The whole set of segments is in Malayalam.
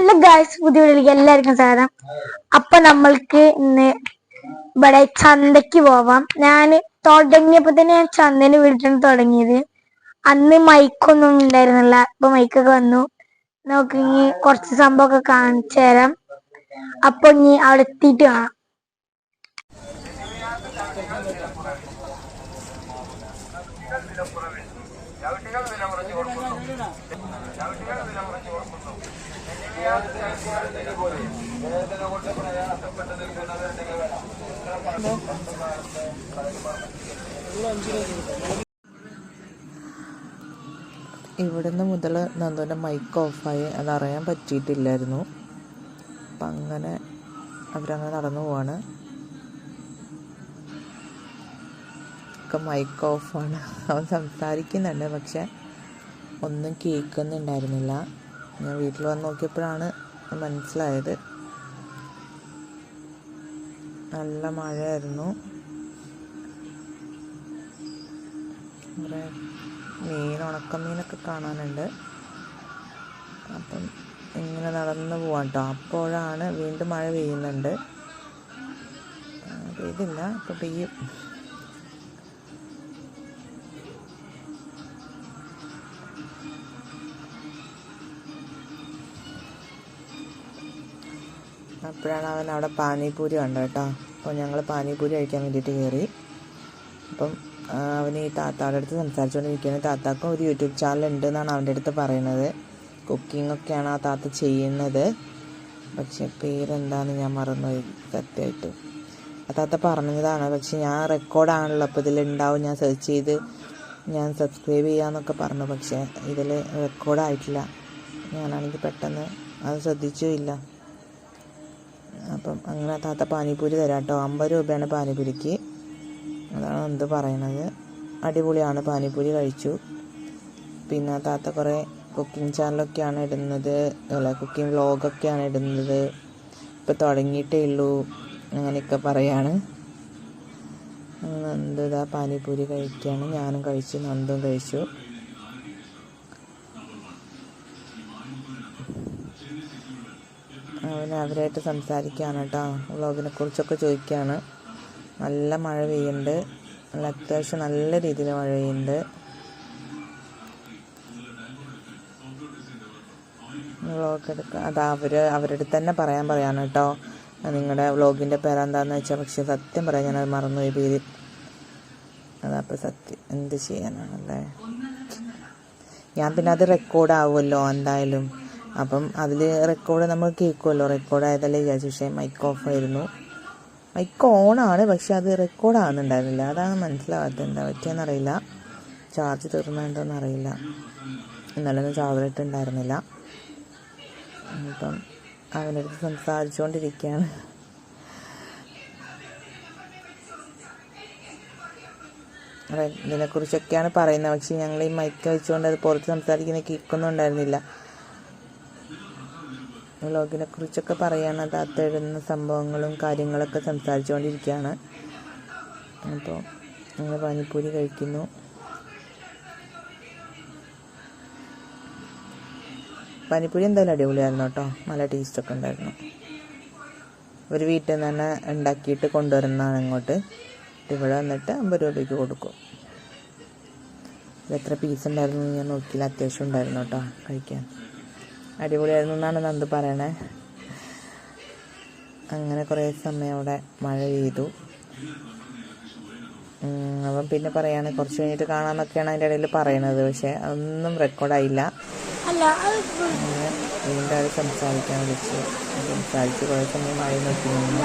ഹലോ ഗായ്സ്, പുതിയ വീഡിയോയിലേക്ക് എല്ലാവർക്കും സ്വാഗതം. അപ്പൊ നമ്മൾക്ക് ഇന്ന് ഇവിടെ ചന്തക്ക് പോവാം. ഞാൻ തുടങ്ങിയപ്പോ തന്നെ ഞാൻ ചന്തേനെ വീട്ടിലാണ് തുടങ്ങിയത്. അന്ന് മൈക്കൊന്നും ഉണ്ടായിരുന്നില്ല. ഇപ്പൊ മൈക്കൊക്കെ വന്നു. നമുക്ക് ഇനി കുറച്ച് സംഭവമൊക്കെ കാണിച്ചു തരാം. അപ്പൊ ഇനി അവിടെ എത്തിയിട്ട് കാണാം. ഇവിടുന്ന് മുതൽ നന്ദുവിൻ്റെ മൈക്ക് ഓഫായി, അതറിയാൻ പറ്റിയിട്ടില്ലായിരുന്നു. അപ്പം അങ്ങനെ അവരങ്ങനെ നടന്നു പോവാണ്. ഒക്കെ മൈക്ക് ഓഫാണ്. അവൻ സംസാരിക്കുന്നുണ്ട്, പക്ഷെ ഒന്നും കേൾക്കുന്നുണ്ടായിരുന്നില്ല. ഞാൻ വീട്ടിൽ വന്ന് നോക്കിയപ്പോഴാണ് മനസ്സിലായത്. നല്ല മഴയായിരുന്നു. കുറേ ഉണക്കമീനൊക്കെ കാണാനുണ്ട്. അപ്പം ഇങ്ങനെ നടന്ന് പോവാം കേട്ടോ. അപ്പോഴാണ് വീണ്ടും മഴ പെയ്യുന്നുണ്ട്. പെയ്തില്ല, ഇപ്പം പെയ്യും. അപ്പോഴാണ് അവൻ അവിടെ പാനിപൂരി കണ്ടത് കേട്ടോ. അപ്പോൾ ഞങ്ങൾ പാനിപൂരി കഴിക്കാൻ വേണ്ടിയിട്ട് കയറി. അപ്പം അവന് ഈ താത്താടെ അടുത്ത് സംസാരിച്ചുകൊണ്ടിരിക്കുകയാണ്. താത്താക്കും ഒരു യൂട്യൂബ് ചാനൽ ഉണ്ട് എന്നാണ് അവൻ്റെ അടുത്ത് പറയുന്നത്. കുക്കിങ്ങൊക്കെയാണ് ആ താത്ത ചെയ്യുന്നത്. പക്ഷെ പേരെന്താന്ന് ഞാൻ മറന്നുപോയി സത്യമായിട്ട്. ആ താത്ത പറഞ്ഞതാണ്, പക്ഷെ ഞാൻ റെക്കോർഡാണല്ലോ, അപ്പോൾ ഇതിലുണ്ടാവും. ഞാൻ സെർച്ച് ചെയ്ത് ഞാൻ സബ്സ്ക്രൈബ് ചെയ്യാമെന്നൊക്കെ പറഞ്ഞു. പക്ഷേ ഇതിൽ റെക്കോർഡായിട്ടില്ല. ഞാനാണെങ്കിൽ പെട്ടെന്ന് അത് ശ്രദ്ധിച്ചുമില്ല. അപ്പം അങ്ങനെ താത്ത പാനിപൂരി തരാം കേട്ടോ. 50 രൂപയാണ് പാനിപൂരിക്ക്. അതാണ് എന്ത് പറയണത്. അടിപൊളിയാണ്. പാനിപൂരി കഴിച്ചു. പിന്നെ താത്ത കുറേ കുക്കിംഗ് ചാനലൊക്കെയാണ് ഇടുന്നത്, അല്ല കുക്കിംഗ് വ്ളോഗൊക്കെയാണ് ഇടുന്നത്. ഇപ്പോൾ തുടങ്ങിയിട്ടേ ഉള്ളൂ അങ്ങനെയൊക്കെ പറയാണ്. നന്ദു പാനിപൂരി കഴിക്കുകയാണ്. ഞാനും കഴിച്ചു, നന്ദും കഴിച്ചു. അവരായിട്ട് സംസാരിക്കുകയാണ് കേട്ടോ. വ്ളോഗിനെ കുറിച്ചൊക്കെ ചോദിക്കുകയാണ്. നല്ല മഴ പെയ്യുന്നുണ്ട്. നല്ല അത്യാവശ്യം നല്ല രീതിയിൽ മഴ പെയ്യുന്നുണ്ട്. വ്ളോഗ് എടുക്കുക അത് അവരുടെ അടുത്ത് തന്നെ പറയാണ് കേട്ടോ. നിങ്ങളുടെ വ്ളോഗിൻ്റെ പേരെന്താണെന്ന് വെച്ചാൽ, പക്ഷെ സത്യം പറയാൻ ഞാനത് മറന്നുപോയി പേര്. അതപ്പോൾ സത്യം എന്ത് ചെയ്യാനാണല്ലേ. ഞാൻ പിന്നെ അത് റെക്കോർഡാവുമല്ലോ എന്തായാലും. അപ്പം അതിൽ റെക്കോർഡ് നമ്മൾ കേൾക്കുമല്ലോ. റെക്കോർഡായതല്ലേ വിചാരിച്ചു. പക്ഷേ മൈക്ക് ഓഫായിരുന്നു. മൈക്ക് ഓണാണ്, പക്ഷെ അത് റെക്കോർഡാകുന്നുണ്ടായിരുന്നില്ല. അതാണ് മനസ്സിലാവാത്തത്. എന്താ പറ്റിയെന്നറിയില്ല. ചാർജ് തീർന്നതെന്തോന്ന് അറിയില്ല. ഇന്നലെ ചാർജർ ഇട്ടുണ്ടായിരുന്നില്ല. അപ്പം അവനടുത്ത് സംസാരിച്ചുകൊണ്ടിരിക്കുകയാണ്. ഇതിനെക്കുറിച്ചൊക്കെയാണ് പറയുന്നത്. പക്ഷെ ഞങ്ങൾ ഈ മൈക്ക് വെച്ചുകൊണ്ട് അത് പുറത്ത് സംസാരിക്കുന്ന കേൾക്കൊന്നും ഉണ്ടായിരുന്നില്ല. വ്ളോഗിനെ കുറിച്ചൊക്കെ പറയാണ്. താത്ത ഇടുന്ന സംഭവങ്ങളും കാര്യങ്ങളൊക്കെ സംസാരിച്ചുകൊണ്ടിരിക്കുകയാണ്. അപ്പോൾ ഞങ്ങൾ പാനിപ്പൂരി കഴിക്കുന്നു. പാനിപ്പൂരി എന്തായാലും അടിപൊളിയായിരുന്നു കേട്ടോ. നല്ല ടേസ്റ്റൊക്കെ ഉണ്ടായിരുന്നു. ഒരു വീട്ടിൽ നിന്ന് തന്നെ ഉണ്ടാക്കിയിട്ട് കൊണ്ടുവരുന്നതാണ് ഇങ്ങോട്ട്. ഇവിടെ വന്നിട്ട് 50 രൂപയ്ക്ക് കൊടുക്കും. എത്ര പീസ് ഉണ്ടായിരുന്നു ഞാൻ നോക്കിയില്ല. അത്യാവശ്യം ഉണ്ടായിരുന്നു കേട്ടോ കഴിക്കാൻ. അടിപൊളിയായിരുന്നു എന്നാണ് നന്ദു പറയണേ. അങ്ങനെ കുറേ സമയം അവിടെ മഴ പെയ്തു. അപ്പം പിന്നെ പറയാണ് കുറച്ച് കഴിഞ്ഞിട്ട് കാണാമെന്നൊക്കെയാണ് അതിൻ്റെ ഇടയിൽ പറയണത്. പക്ഷേ അതൊന്നും റെക്കോർഡായില്ല. അങ്ങനെ വീണ്ടും അത് സംസാരിക്കാൻ വിളിച്ചു. സംസാരിച്ച് കുറേ സമയം മഴ നോക്കി നിന്നു.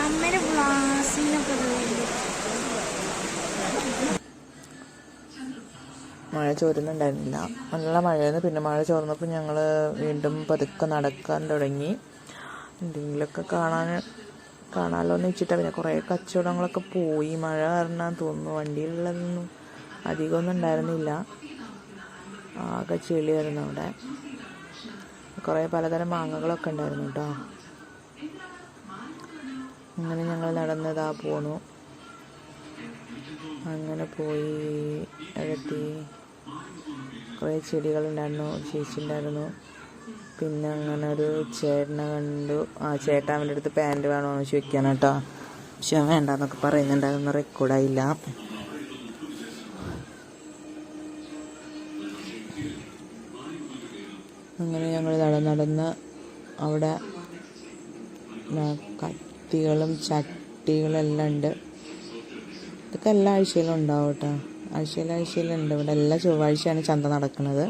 മഴ ചോരുന്നുണ്ടായിരുന്നില്ല. നല്ല മഴയായിരുന്നു. പിന്നെ മഴ ചോർന്നപ്പോൾ ഞങ്ങൾ വീണ്ടും പതുക്കെ നടക്കാൻ തുടങ്ങി. എന്തെങ്കിലുമൊക്കെ കാണാമല്ലോ എന്ന് വെച്ചിട്ടാണ്. പിന്നെ കുറേ കച്ചവടങ്ങളൊക്കെ പോയി. മഴ കാരണം തോന്നുന്നു. വണ്ടിയിലുള്ളതൊന്നും അധികമൊന്നും ഉണ്ടായിരുന്നില്ല. ആകെ ചെളിയായിരുന്നു അവിടെ. കുറേ പലതരം മാങ്ങകളൊക്കെ ഉണ്ടായിരുന്നു കേട്ടോ. അങ്ങനെ ഞങ്ങൾ നടന്നതാ പോന്നു. അങ്ങനെ പോയി എത്തി. കുറേ ചെടികളുണ്ടായിരുന്നു. ചേച്ചി ഉണ്ടായിരുന്നു. പിന്നെ അങ്ങനെ ഒരു ചേട്ടനെ കണ്ടു. ചേട്ടൻ അവൻ്റെ അടുത്ത് പാൻറ് വേണമെന്ന് ചോദിക്കാൻ കേട്ടോ. പക്ഷെ അവൻ വേണ്ടെന്നൊക്കെ പറയുന്നുണ്ട്. അതൊന്നും റെക്കോർഡായില്ല. അങ്ങനെ ഞങ്ങൾ നടന്ന് അവിടെ കത്തികളും ചട്ടികളെല്ലാം ഉണ്ട്. ഇതൊക്കെ എല്ലാ ആഴ്ചയിലും ഉണ്ടാവും കേട്ടോ. ആഴ്ചയിലുണ്ട്. ഇവിടെ എല്ലാ ചൊവ്വാഴ്ചയാണ് ചന്ത നടക്കുന്നത്.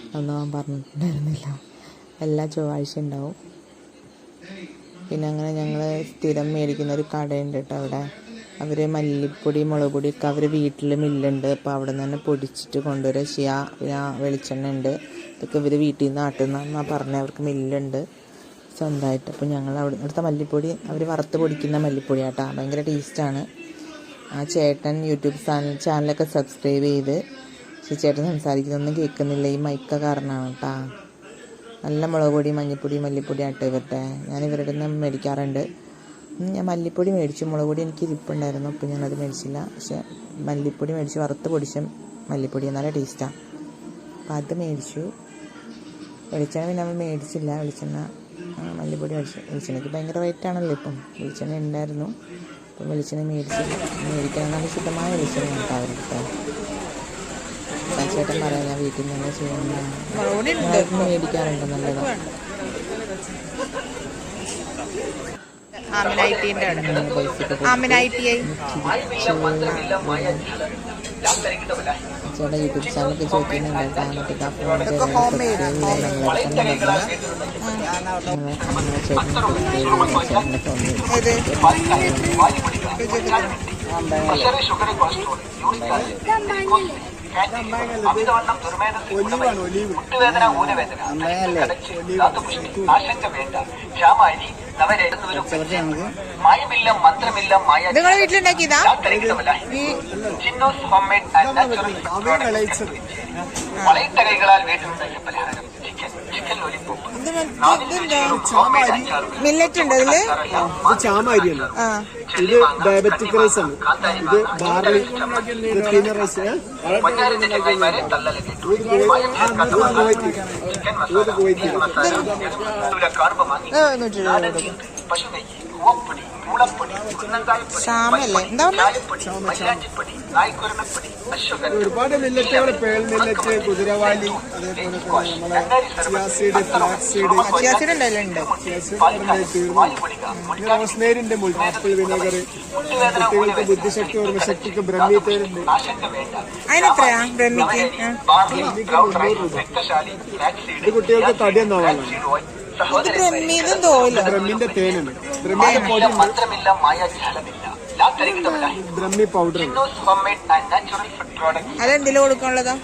അതൊന്നും അവൻ പറഞ്ഞിട്ടുണ്ടായിരുന്നില്ല. എല്ലാ ചൊവ്വാഴ്ച ഉണ്ടാവും. പിന്നെ അങ്ങനെ ഞങ്ങൾ സ്ഥിരം മേടിക്കുന്ന ഒരു കടയുണ്ട് കേട്ടോ. അവിടെ അവർ മല്ലിപ്പൊടി മുളക് പൊടിയൊക്കെ അവർ വീട്ടിൽ മില്ലുണ്ട്. അപ്പോൾ അവിടെ നിന്ന് തന്നെ പൊടിച്ചിട്ട് കൊണ്ടുവരിക ചെയ്യുക. പിന്നെ വെളിച്ചെണ്ണ ഉണ്ട്. ഇതൊക്കെ ഇവർ വീട്ടിൽ നിന്ന് നാട്ടുന്നതെന്നാണ് പറഞ്ഞത്. അവർക്ക് മില്ലുണ്ട് സ്വന്തമായിട്ട്. അപ്പോൾ ഞങ്ങൾ അവിടുത്തെ മല്ലിപ്പൊടി അവർ വറുത്ത് പൊടിക്കുന്ന മല്ലിപ്പൊടി കേട്ടോ. ഭയങ്കര ടേസ്റ്റാണ്. ആ ചേട്ടൻ യൂട്യൂബ് ചാനലൊക്കെ സബ്സ്ക്രൈബ് ചെയ്ത്. പക്ഷേ ചേട്ടൻ സംസാരിക്കുന്നൊന്നും കേൾക്കുന്നില്ല. ഈ മൈക്ക കാരണമാണ് കേട്ടോ. നല്ല മുളക് പൊടി മഞ്ഞൾപ്പൊടി മല്ലിപ്പൊടി ആട്ടോ ഇവരുടെ. ഞാൻ ഇവരുടെ നിന്ന് മേടിക്കാറുണ്ട്. ഞാൻ മല്ലിപ്പൊടി മേടിച്ചു. മുളക് പൊടി എനിക്ക് ഇരിപ്പുണ്ടായിരുന്നു. അപ്പോൾ ഞാനത് മേടിച്ചില്ല. പക്ഷേ മല്ലിപ്പൊടി മേടിച്ചു. വറുത്ത് പൊടിച്ച മല്ലിപ്പൊടി നല്ല ടേസ്റ്റാണ്. അപ്പോൾ അത് മേടിച്ചു. വെളിച്ചെണ്ണ പിന്നെ നമ്മൾ മേടിച്ചില്ല. വെളിച്ചെണ്ണ മല്ലിപ്പൊടി മേടിച്ചു. വെളിച്ചെണ്ണയ്ക്ക് ഭയങ്കര റേറ്റാണല്ലോ ഇപ്പം. വെളിച്ചെണ്ണ ഉണ്ടായിരുന്നു. അപ്പം വെളിച്ചെണ്ണ മേടിക്കണം. നല്ല ശുദ്ധമായ വെളിച്ചെണ്ണ കേട്ടോ അവരുടെ. ചേട്ടൻ പറയാം ഞാൻ വീട്ടിൽ നിന്ന് ചെയ്യുന്ന മേടിക്കാറുണ്ട്. നല്ലതാണ്. ചേട്ടാ യൂട്യൂബ് ചാനലൊക്കെ ചോദിക്കുന്നുണ്ട്. അമിതവണ്ണം ദുർമേധത്തിൽ മുട്ടുവേദന ഊനവേദന ആശങ്ക വേണ്ട. ക്ഷാമരി നവരേതുവരും മായമില്ല മന്ത്രമില്ല മായ ചിന്നോസ് ഹോംമേഡ് ആൻഡ് നാച്ചുറൽ വളയിട്ടകൈകളാൽ വീട്ടുന്ന പരിഹാരം. ചിക്കൻ ലോലിപോപ്പ് മില്ലറ്റ് ഉണ്ട് അതില്. ചാമരിയല്ല, ഇത് ഡയബറ്റിക് റൈസ് ആണ്. ഇത് ബാർലി, ഇത് പീന റൈസ്. ഒരുപാട് മില്ലറ്റുകൾ, പേൾ മില്ലറ്റ്, കുതിരവാലി, അതേപോലെ നമ്മളെ ചിയാസീഡ്, ഫ്ലാക്സ് സീഡ്, റോസ്മേരിന്റെ മുൾട്ട്, ആപ്പിൾ വിനെഗർ, കുട്ടികൾക്ക് ബുദ്ധിശക്തി ഓർമ്മശക്തിക്ക് ബ്രഹ്മി തേനുണ്ട്. അതിനെത്രയാ ബ്രഹ്മിക്ക്? ഇത് കുട്ടികൾക്ക് തടി എന്നാവാനാണ്. ബ്രഹ്മിന്റെ തേനാണ്. ബ്രഹ്മിന്റെ പൊടി, ബ്രഹ്മി പൗഡർ. അതെന്തിലും കൊടുക്കാനുള്ളതാ?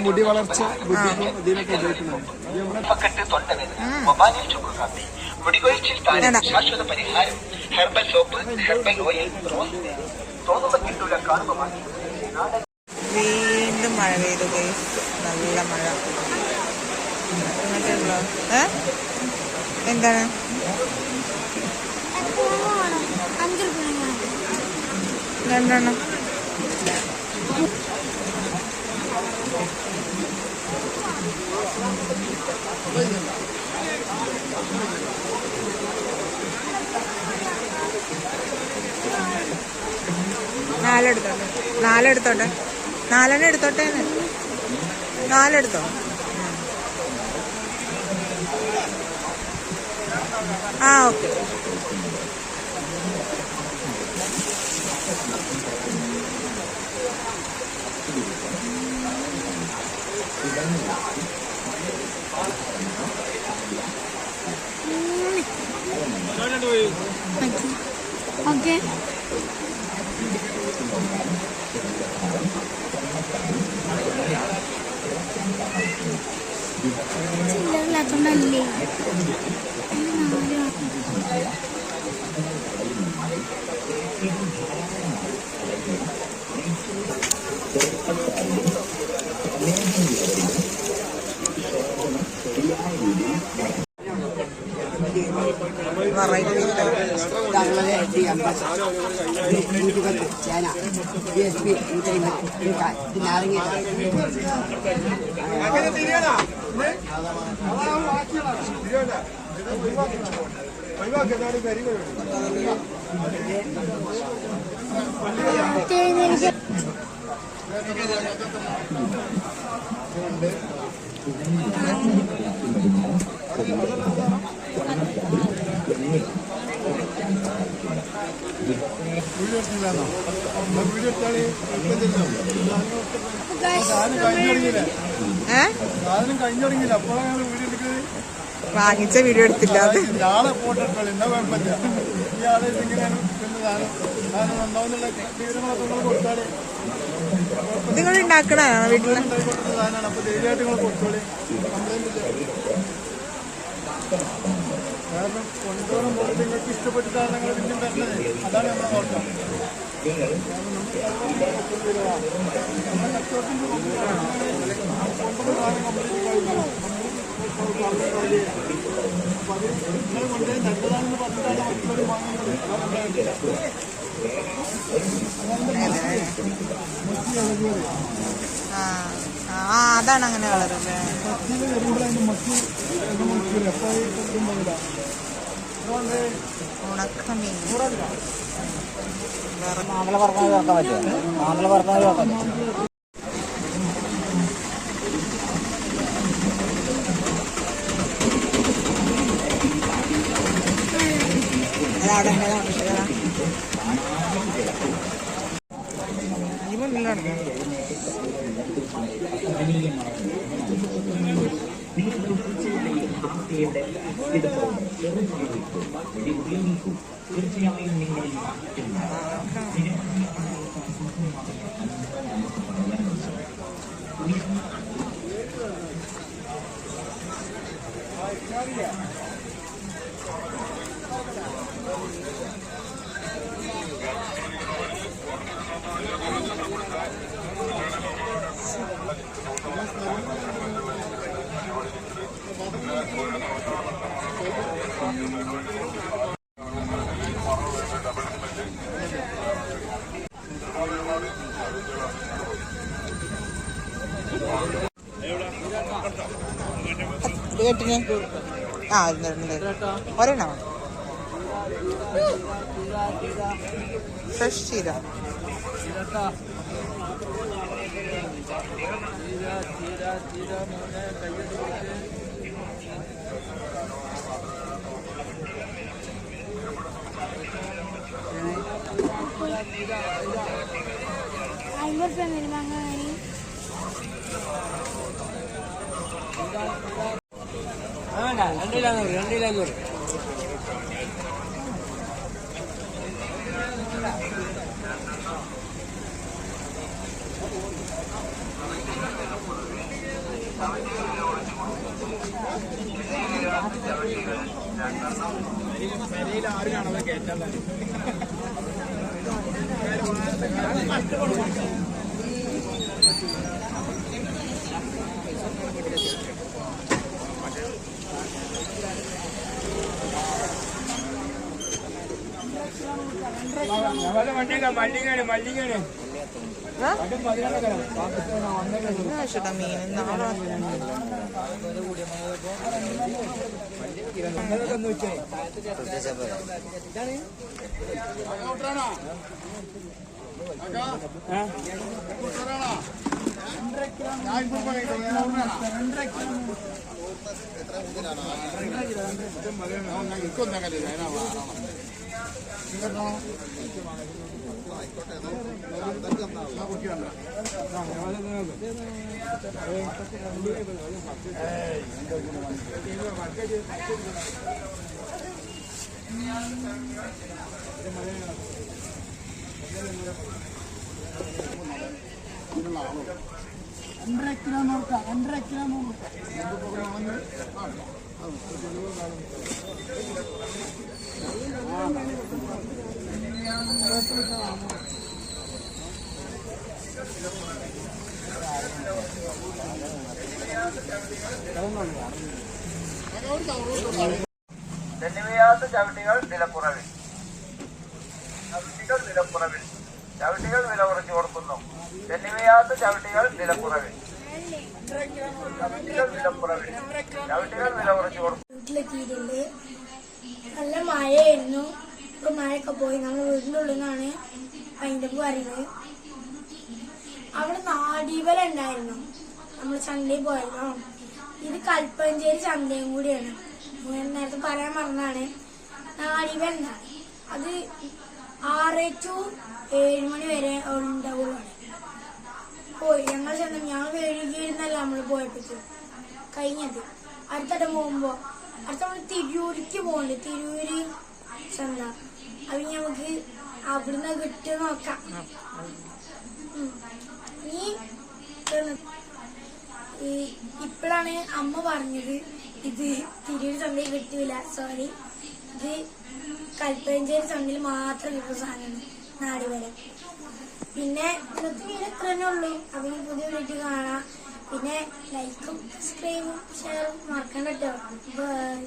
മുടി വളർച്ച, ബുദ്ധിക്കും ഇതിനൊക്കെ ഉപയോഗിക്കുന്നുണ്ട്. ശാശ്വത പരിഹാരം. ഹെർബൽ സോപ്പ്, ഹെർബൽ ഓയിൽ, വീണ്ടും മഴ പെയ്തു. നല്ല മഴ. എന്താണ്? രണ്ടെണ്ണം. നാലെടുത്തോട്ടെ. നാലെണ്ണം എടുത്തോട്ടെ. നാലെടുത്തോ. ഓക്കെ. ഓക്കെ. ചില്ലറില്ലാത്തോണ്ടല്ലേ. വെറൈറ്റി വാങ്ങിച്ച വീഡിയോ എടുത്തില്ല. അത് നിങ്ങൾ ഉണ്ടാക്കണ വീട്ടില് കാരണം കൊണ്ടുപോകുമ്പോൾ നിങ്ങൾക്ക് ഇഷ്ടപ്പെട്ട സാധനങ്ങൾ പിന്നെയും തരണത്. അതാണ് നമ്മുടെ നോട്ടം. നിങ്ങൾ കൊണ്ടുപോയി നല്ലതാണെന്ന് പറഞ്ഞിട്ടാണ് മറ്റുള്ളവർ വാങ്ങുന്നത്. അതാണ് അങ്ങനെ കളറല്ലേ. ഉണക്കമീൻ മാമല പറഞ്ഞാൽ നോക്കാൻ പറ്റുമോ? മാമല പറഞ്ഞാൽ നോക്കാൻ പറ്റും. തീർച്ചയായും നിങ്ങൾ കേട്ടിന് ഒരെണ്ണോ ഫ്രഷ് ചീര. രണ്ടിലൂറ് ആരും കേട്ടാൽ മീൻ നാളെ धन्यवाद തെന്നിവയാത്ത ചവിട്ടികൾ വിലക്കുറവിൽ. ചവിട്ടികൾ വിലക്കുറവിൽ. ചവിട്ടികൾ വില കുറച്ച് കൊടുക്കുന്നു. തെന്നിവയാത്ത ചവിട്ടികൾ വിലക്കുറവിൽ. ചവിട്ടികൾ വിലക്കുറവിൽ. ചവിട്ടികൾ വില കുറച്ച് കൊടുക്കുന്നു. വീട്ടിലെത്തിയിട്ടുണ്ട്. നല്ല മഴയായിരുന്നു. ഇപ്പൊ മഴയൊക്കെ പോയി. നമ്മൾ വീടിന്റെ ഉള്ളിൽ നിന്നാണ് അതിന്റെ പറയുന്നത്. അവിടെ നാടീവല ഉണ്ടായിരുന്നു. നമ്മൾ ചന്തയിൽ പോയല്ലോ. ഇത് കൽപ്പഞ്ചേരി ചന്തയും കൂടിയാണ്. നേരത്തെ പറയാൻ മറന്നാണ്. നാടീവല എന്താണ് അത് 6 to 7 മണി വരെ ഉണ്ടാവുള്ളൂ. പോയി ഞങ്ങൾ ചെന്ന ഞാൻ വേഴിയിരുന്നല്ല നമ്മൾ പോയപ്പോഴേക്കും കഴിഞ്ഞത്. അടുത്തട്ടം പോകുമ്പോ അടുത്ത നമ്മൾ തിരൂരിക്ക് പോകണ്ട്. തിരൂര് ചന്ത അത് നമുക്ക് അവിടുന്ന് കിട്ടുക നോക്കാം. ഇപ്പോഴാണ് അമ്മ പറഞ്ഞത് ഇത് തിരൂര് ചന്തയിൽ കിട്ടൂല, സോറി, ഇത് കൽപ്പഞ്ചേരി ചന്തയിൽ മാത്രം കിട്ടുന്ന സാധനമാണ് നാടിവല. പിന്നെ ഇന്നത്തെ വീഡിയോ ഇത്ര തന്നെ ഉള്ളൂ. അപ്പൊ ഈ പുതിയ വീഡിയോ കാണാം. പിന്നെ ലൈക്കും സബ്സ്ക്രൈബും ഷെയറും മറക്കണ്ട കേട്ടോ. ബൈ.